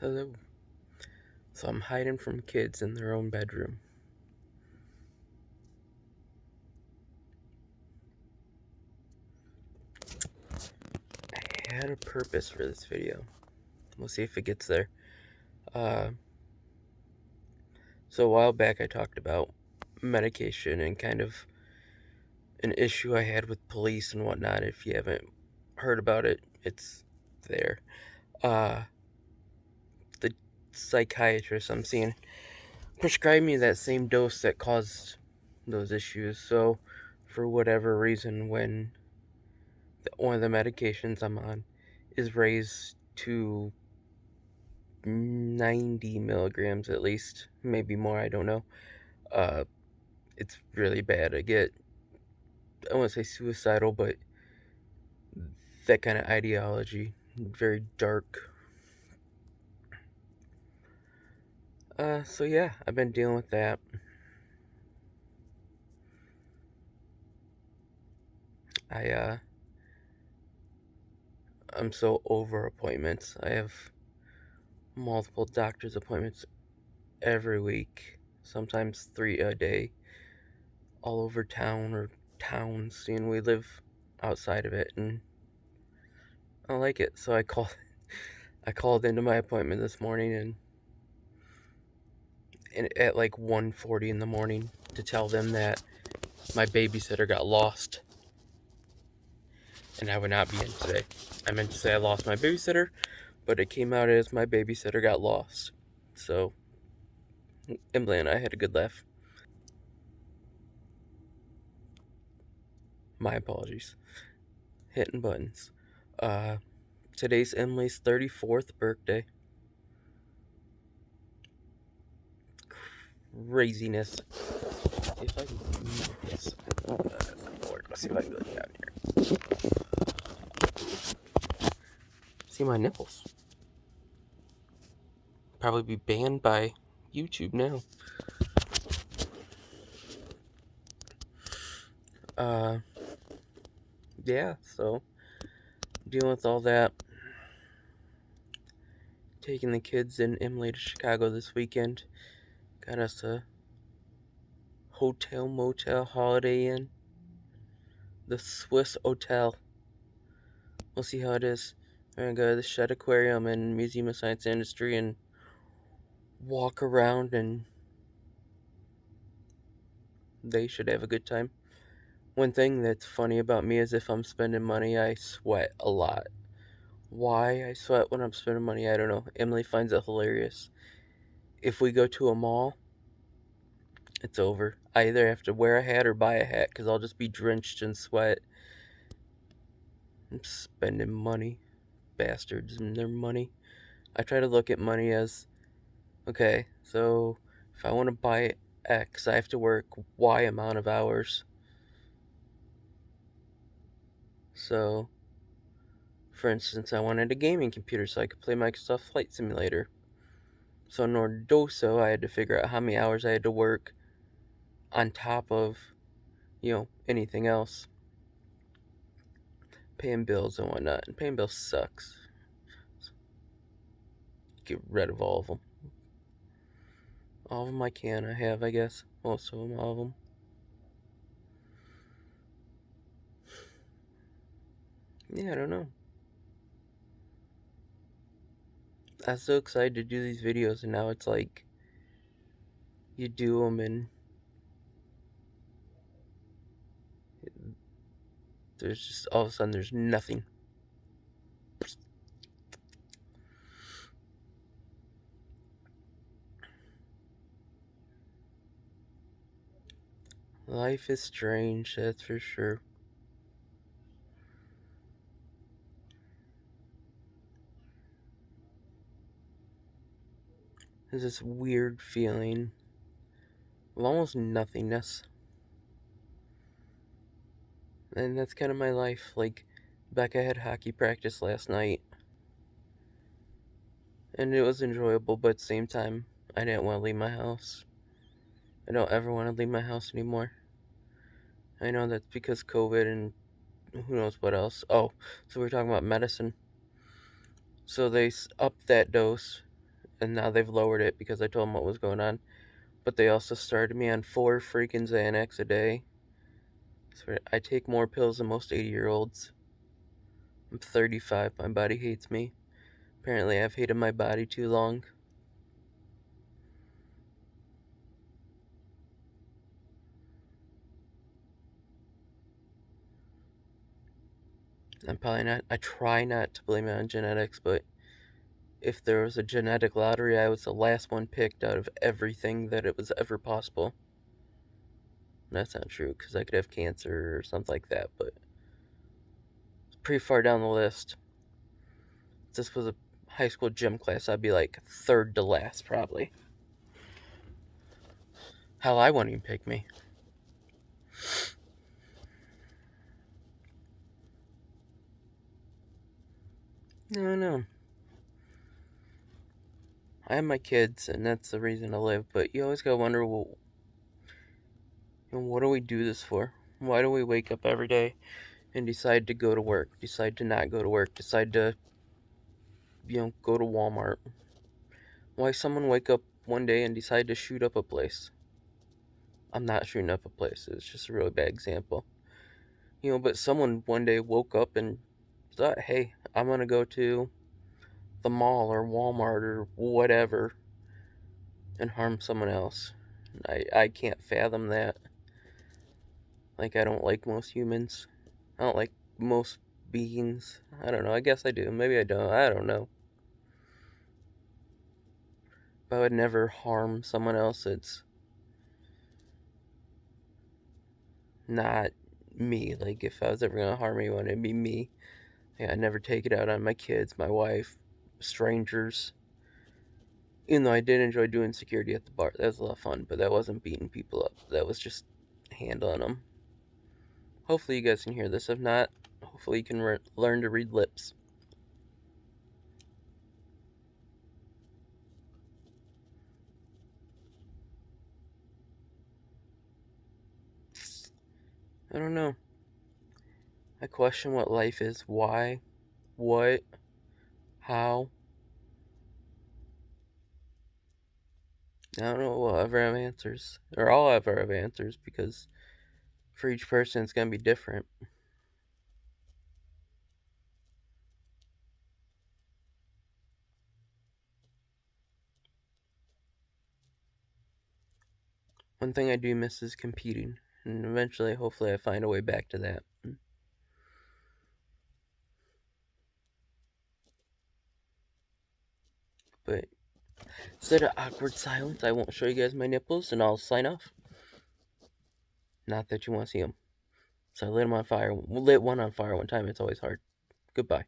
Hello. So I'm hiding from kids in their own bedroom. I had a purpose for this video. We'll see if it gets there. Uh, so a while back I talked about medication and kind of an issue I had with police and whatnot. If you haven't heard about it, it's there. Uh, the psychiatrist I'm seeing prescribed me that same dose that caused those issues. So for whatever reason, when one of the medications I'm on is raised to 90 milligrams at least, maybe more, I don't know. Uh, it's really bad. I won't say suicidal, but that kind of ideology, very dark. So yeah, I've been dealing with that. I, uh, I'm so over appointments. I have multiple doctor's appointments every week, sometimes 3 a day, all over town or towns. We live outside of it, and I like it. So I called into my appointment this morning and at like 1:40 in the morning to tell them that my babysitter got lost and I would not be in today. I meant to say I lost my babysitter, but it came out as my babysitter got lost. So Emily and I had a good laugh. My apologies. Hitting buttons. Uh, Today's Emily's 34th birthday. Craziness. If I can move this, Lord, let's see if I can go down here. See my nipples. Probably be banned by YouTube now. Uh, yeah, so dealing with all that. Taking the kids and Emily to Chicago this weekend. Got us a hotel, motel, Holiday Inn. The Swiss Hotel. We'll see how it is. We're gonna go to the Shedd Aquarium and Museum of Science and Industry and walk around, and they should have a good time. One thing that's funny about me is if I'm spending money, I sweat a lot. Why I sweat when I'm spending money, I don't know. Emily finds it hilarious. If we go to a mall, it's over. I either have to wear a hat or buy a hat because I'll just be drenched in sweat. I'm spending money. Bastards and their money. I try to look at money as, okay, so if I want to buy X, I have to work Y amount of hours. So, for instance, I wanted a gaming computer so I could play Microsoft Flight Simulator. So in order to do so, I had to figure out how many hours I had to work on top of, anything else. Paying bills and whatnot. And paying bills sucks. Get rid of all of them. All of them I can. I have, I guess. Most of them, all of them. Yeah, I don't know. I was so excited to do these videos, and now it's like you do them and there's just all of a sudden there's nothing. Life is strange, that's for sure. There's this weird feeling of almost nothingness. And that's kind of my life. Like, Becca had hockey practice last night. And it was enjoyable, but at the same time, I didn't want to leave my house. I don't ever want to leave my house anymore. I know that's because COVID and who knows what else. Oh, so we're talking about medicine. So they upped that dose and now they've lowered it because I told them what was going on. But they also started me on 4 freaking Xanax a day. So I take more pills than most 80-year-olds. I'm 35. My body hates me. Apparently, I've hated my body too long. I'm probably not. I try not to blame it on genetics, but if there was a genetic lottery, I was the last one picked out of everything that it was ever possible. That's not true, because I could have cancer or something like that, but it's pretty far down the list. If this was a high school gym class, I'd be like third to last, probably. Hell, I wouldn't even pick me. No. I have my kids, and that's the reason I live, but you always gotta wonder, well, what do we do this for? Why do we wake up every day and decide to go to work, decide to not go to work, decide to, go to Walmart? Why someone wake up one day and decide to shoot up a place? I'm not shooting up a place, it's just a really bad example. But someone one day woke up and thought, hey, I'm gonna go to the mall or Walmart or whatever and harm someone else. I can't fathom that. Like, I don't like most humans. I don't like most beings. I don't know. I guess I do. Maybe I don't. I don't know. But I would never harm someone else. It's not me. Like, if I was ever going to harm anyone, it'd be me. Yeah, I'd never take it out on my kids, my wife, strangers. Even though I did enjoy doing security at the bar. That was a lot of fun, but that wasn't beating people up. That was just handling them. Hopefully you guys can hear this. If not, hopefully you can learn to read lips. I don't know. I question what life is. Why? What? How? I don't know we'll ever have answers. Or I'll ever have answers, because for each person it's going to be different. One thing I do miss is competing. And eventually, hopefully, I find a way back to that. But instead of awkward silence, I won't show you guys my nipples and I'll sign off. Not that you want to see them. So I lit them on fire. Lit one on fire one time. It's always hard. Goodbye.